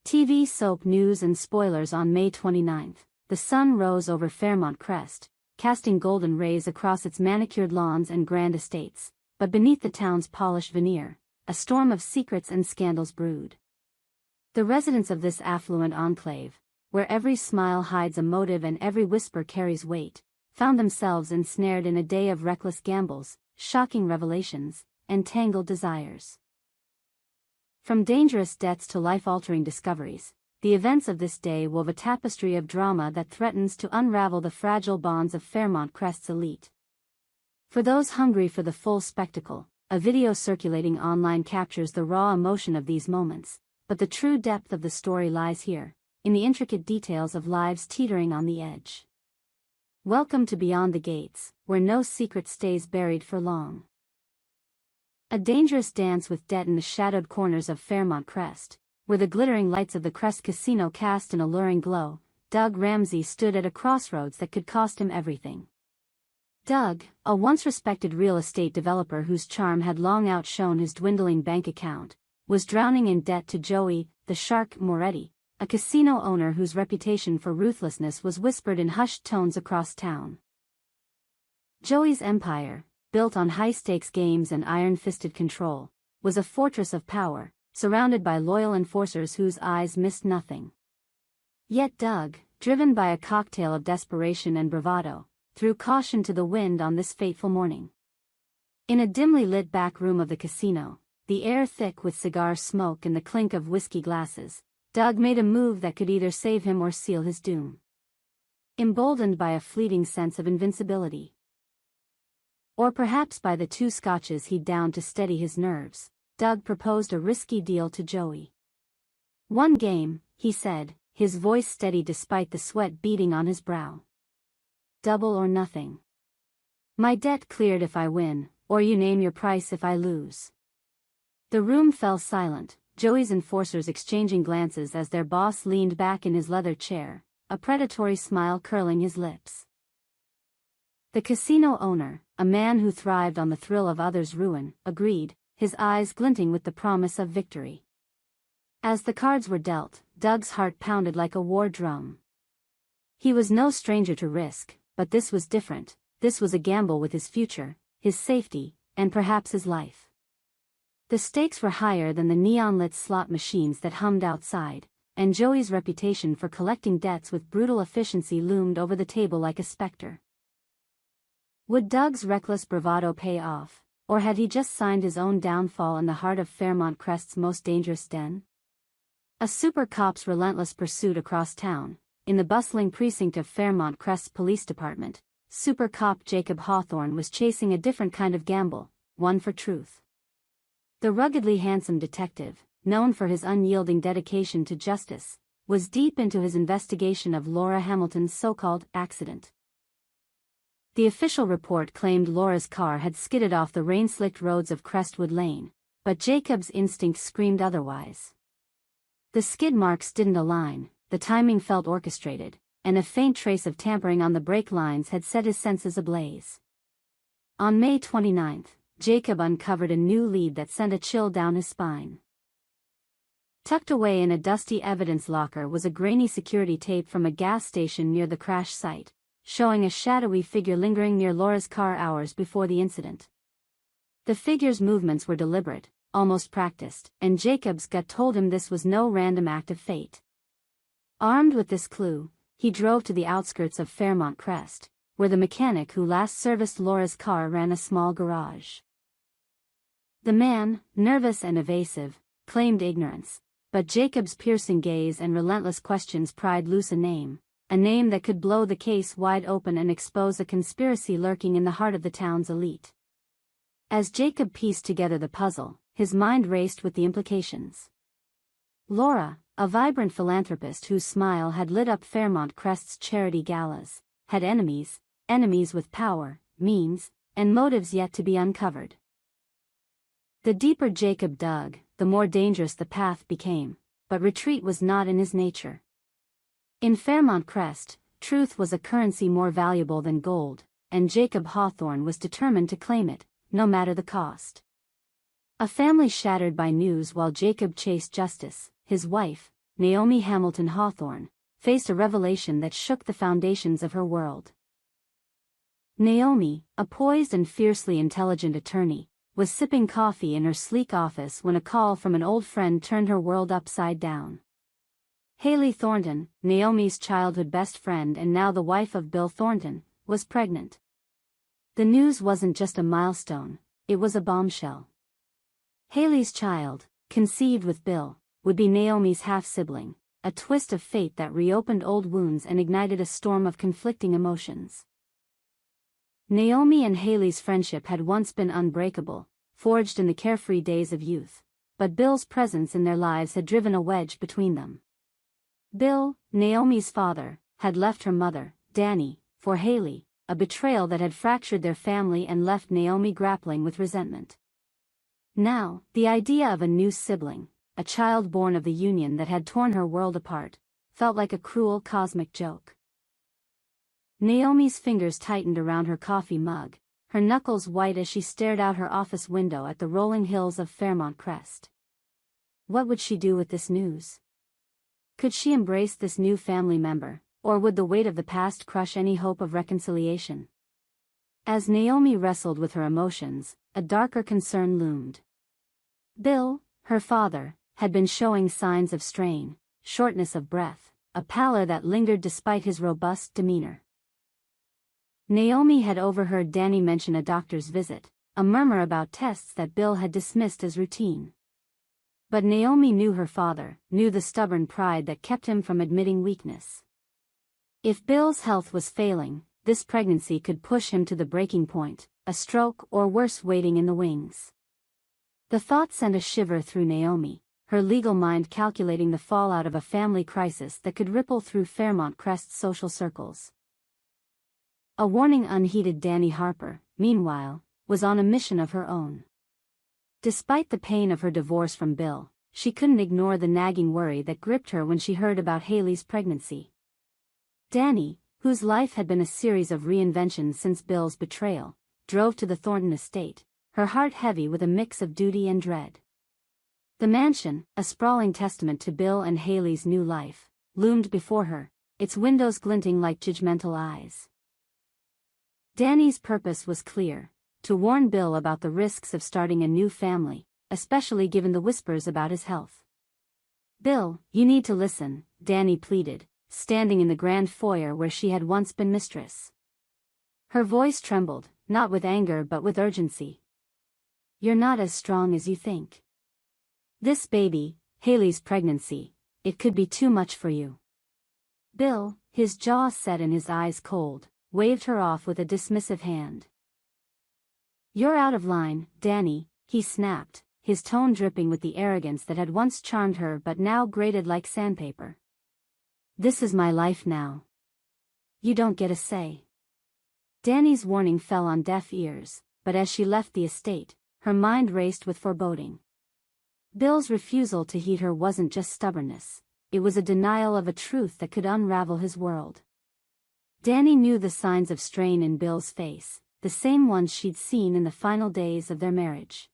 TV soap news and spoilers. On May 29, the sun rose over Fairmont Crest, casting golden rays across its manicured lawns and grand estates, but beneath the town's polished veneer, a storm of secrets and scandals brewed. The residents of this affluent enclave, where every smile hides a motive and every whisper carries weight, found themselves ensnared in a day of reckless gambles, shocking revelations, and tangled desires. From dangerous debts to life-altering discoveries, the events of this day wove a tapestry of drama that threatens to unravel the fragile bonds of Fairmont Crest's elite. For those hungry for the full spectacle, a video circulating online captures the raw emotion of these moments, but the true depth of the story lies here, in the intricate details of lives teetering on the edge. Welcome to Beyond the Gates, where no secret stays buried for long. A dangerous dance with debt in the shadowed corners of Fairmont Crest, where the glittering lights of the Crest casino cast an alluring glow. Doug Ramsey stood at a crossroads that could cost him everything. Doug, a once respected real estate developer whose charm had long outshone his dwindling bank account, was drowning in debt to Joey, the Shark Moretti, a casino owner whose reputation for ruthlessness was whispered in hushed tones across town. Joey's empire, built on high-stakes games and iron-fisted control, was a fortress of power, surrounded by loyal enforcers whose eyes missed nothing. Yet Doug, driven by a cocktail of desperation and bravado, threw caution to the wind on this fateful morning. In a dimly lit back room of the casino, the air thick with cigar smoke and the clink of whiskey glasses, Doug made a move that could either save him or seal his doom. Emboldened by a fleeting sense of invincibility. Or perhaps by the 2 scotches he'd downed to steady his nerves, Doug proposed a risky deal to Joey. "One game," he said, his voice steady despite the sweat beading on his brow. "Double or nothing. My debt cleared if I win, or you name your price if I lose." The room fell silent, Joey's enforcers exchanging glances as their boss leaned back in his leather chair, a predatory smile curling his lips. The casino owner, a man who thrived on the thrill of others' ruin, agreed, his eyes glinting with the promise of victory. As the cards were dealt, Doug's heart pounded like a war drum. He was no stranger to risk, but this was different. This was a gamble with his future, his safety, and perhaps his life. The stakes were higher than the neon-lit slot machines that hummed outside, and Joey's reputation for collecting debts with brutal efficiency loomed over the table like a specter. Would Doug's reckless bravado pay off, or had he just signed his own downfall in the heart of Fairmont Crest's most dangerous den? A super cop's relentless pursuit across town. In the bustling precinct of Fairmont Crest's police department, super cop Jacob Hawthorne was chasing a different kind of gamble, one for truth. The ruggedly handsome detective, known for his unyielding dedication to justice, was deep into his investigation of Laura Hamilton's so-called accident. The official report claimed Laura's car had skidded off the rain-slicked roads of Crestwood Lane, but Jacob's instinct screamed otherwise. The skid marks didn't align, the timing felt orchestrated, and a faint trace of tampering on the brake lines had set his senses ablaze. On May 29, Jacob uncovered a new lead that sent a chill down his spine. Tucked away in a dusty evidence locker was a grainy security tape from a gas station near the crash site, showing a shadowy figure lingering near Laura's car hours before the incident. The figure's movements were deliberate, almost practiced, and Jacob's gut told him this was no random act of fate. Armed with this clue, he drove to the outskirts of Fairmont Crest, where the mechanic who last serviced Laura's car ran a small garage. The man, nervous and evasive, claimed ignorance, but Jacob's piercing gaze and relentless questions pried loose a name that could blow the case wide open and expose a conspiracy lurking in the heart of the town's elite. As Jacob pieced together the puzzle, his mind raced with the implications. Laura, a vibrant philanthropist whose smile had lit up Fairmont Crest's charity galas, had enemies with power, means, and motives yet to be uncovered. The deeper Jacob dug, the more dangerous the path became, but retreat was not in his nature. In Fairmont Crest, truth was a currency more valuable than gold, and Jacob Hawthorne was determined to claim it, no matter the cost. A family shattered by news while Jacob chased justice, his wife, Naomi Hamilton Hawthorne, faced a revelation that shook the foundations of her world. Naomi, a poised and fiercely intelligent attorney, was sipping coffee in her sleek office when a call from an old friend turned her world upside down. Haley Thornton, Naomi's childhood best friend and now the wife of Bill Thornton, was pregnant. The news wasn't just a milestone, it was a bombshell. Haley's child, conceived with Bill, would be Naomi's half-sibling, a twist of fate that reopened old wounds and ignited a storm of conflicting emotions. Naomi and Haley's friendship had once been unbreakable, forged in the carefree days of youth, but Bill's presence in their lives had driven a wedge between them. Bill, Naomi's father, had left her mother, Dany, for Haley, a betrayal that had fractured their family and left Naomi grappling with resentment. Now, the idea of a new sibling, a child born of the union that had torn her world apart, felt like a cruel cosmic joke. Naomi's fingers tightened around her coffee mug, her knuckles white as she stared out her office window at the rolling hills of Fairmont Crest. What would she do with this news? Could she embrace this new family member, or would the weight of the past crush any hope of reconciliation? As Naomi wrestled with her emotions, a darker concern loomed. Bill, her father, had been showing signs of strain, shortness of breath, a pallor that lingered despite his robust demeanor. Naomi had overheard Dany mention a doctor's visit, a murmur about tests that Bill had dismissed as routine. But Naomi knew her father, knew the stubborn pride that kept him from admitting weakness. If Bill's health was failing, this pregnancy could push him to the breaking point, a stroke or worse waiting in the wings. The thought sent a shiver through Naomi, her legal mind calculating the fallout of a family crisis that could ripple through Fairmont Crest's social circles. A warning unheeded Dany Harper, meanwhile, was on a mission of her own. Despite the pain of her divorce from Bill, she couldn't ignore the nagging worry that gripped her when she heard about Haley's pregnancy. Dany, whose life had been a series of reinventions since Bill's betrayal, drove to the Thornton estate, her heart heavy with a mix of duty and dread. The mansion, a sprawling testament to Bill and Haley's new life, loomed before her, its windows glinting like judgmental eyes. Dany's purpose was clear: to warn Bill about the risks of starting a new family, especially given the whispers about his health. "Bill, you need to listen," Dany pleaded, standing in the grand foyer where she had once been mistress. Her voice trembled, not with anger but with urgency. "You're not as strong as you think. This baby, Haley's pregnancy, it could be too much for you." Bill, his jaw set and his eyes cold, waved her off with a dismissive hand. "You're out of line, Dany," he snapped, his tone dripping with the arrogance that had once charmed her but now grated like sandpaper. "This is my life now. You don't get a say." Dany's warning fell on deaf ears, but as she left the estate, her mind raced with foreboding. Bill's refusal to heed her wasn't just stubbornness, it was a denial of a truth that could unravel his world. Dany knew the signs of strain in Bill's face, the same ones she'd seen in the final days of their marriage.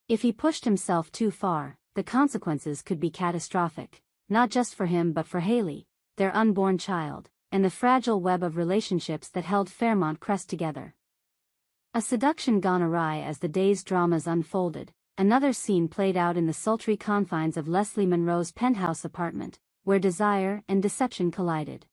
If he pushed himself too far, the consequences could be catastrophic, not just for him but for Haley, their unborn child, and the fragile web of relationships that held Fairmont Crest together. A seduction gone awry as the day's dramas unfolded, another scene played out in the sultry confines of Leslie Monroe's penthouse apartment, where desire and deception collided.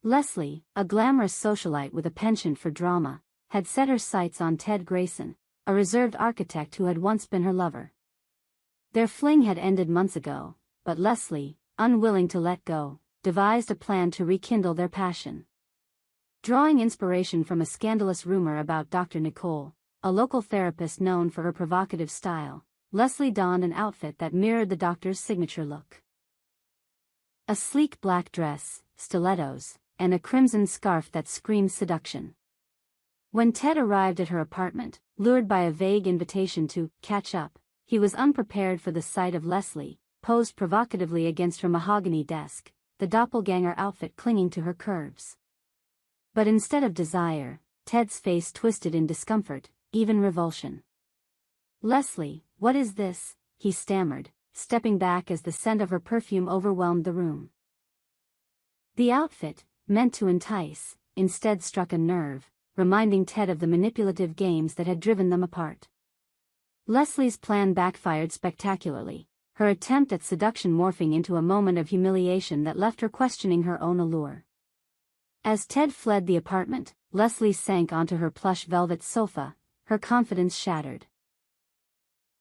Leslie, a glamorous socialite with a penchant for drama, had set her sights on Ted Grayson, a reserved architect who had once been her lover. Their fling had ended months ago, but Leslie, unwilling to let go, devised a plan to rekindle their passion. Drawing inspiration from a scandalous rumor about Dr. Nicole, a local therapist known for her provocative style, Leslie donned an outfit that mirrored the doctor's signature look. A sleek black dress, stilettos, and a crimson scarf that screamed seduction. When Ted arrived at her apartment, lured by a vague invitation to catch up, he was unprepared for the sight of Leslie, posed provocatively against her mahogany desk, the doppelganger outfit clinging to her curves. But instead of desire, Ted's face twisted in discomfort, even revulsion. "Leslie, what is this?" he stammered, stepping back as the scent of her perfume overwhelmed the room. The outfit, meant to entice, instead struck a nerve, reminding Ted of the manipulative games that had driven them apart. Leslie's plan backfired spectacularly, her attempt at seduction morphing into a moment of humiliation that left her questioning her own allure. As Ted fled the apartment, Leslie sank onto her plush velvet sofa, her confidence shattered.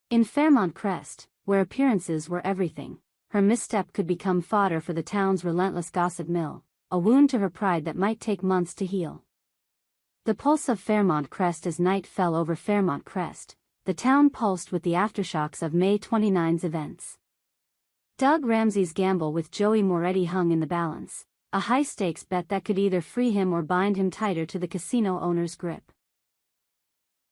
In Fairmont Crest, where appearances were everything, her misstep could become fodder for the town's relentless gossip mill, a wound to her pride that might take months to heal. The pulse of Fairmont Crest. As night fell over Fairmont Crest, the town pulsed with the aftershocks of May 29's events. Doug Ramsey's gamble with Joey Moretti hung in the balance, a high-stakes bet that could either free him or bind him tighter to the casino owner's grip.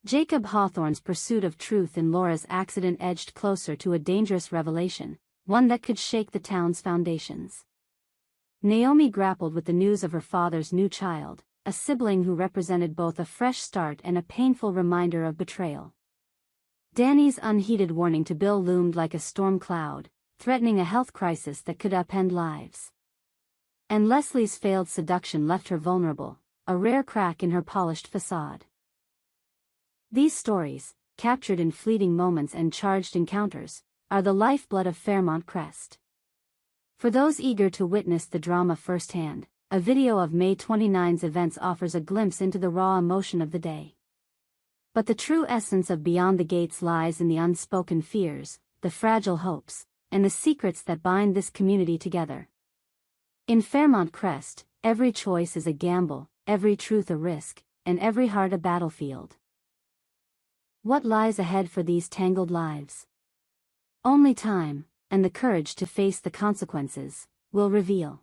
Jacob Hawthorne's pursuit of truth in Laura's accident edged closer to a dangerous revelation, one that could shake the town's foundations. Naomi grappled with the news of her father's new child, a sibling who represented both a fresh start and a painful reminder of betrayal. Dany's unheeded warning to Bill loomed like a storm cloud, threatening a health crisis that could upend lives. And Leslie's failed seduction left her vulnerable, a rare crack in her polished facade. These stories, captured in fleeting moments and charged encounters, are the lifeblood of Fairmont Crest. For those eager to witness the drama firsthand, a video of May 29's events offers a glimpse into the raw emotion of the day. But the true essence of Beyond the Gates lies in the unspoken fears, the fragile hopes, and the secrets that bind this community together. In Fairmont Crest, every choice is a gamble, every truth a risk, and every heart a battlefield. What lies ahead for these tangled lives? Only time, and the courage to face the consequences, will reveal.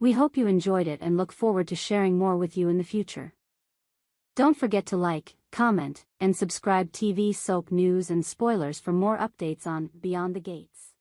We hope you enjoyed it and look forward to sharing more with you in the future. Don't forget to like, comment, and subscribe. TV soap news and spoilers for more updates on Beyond the Gates.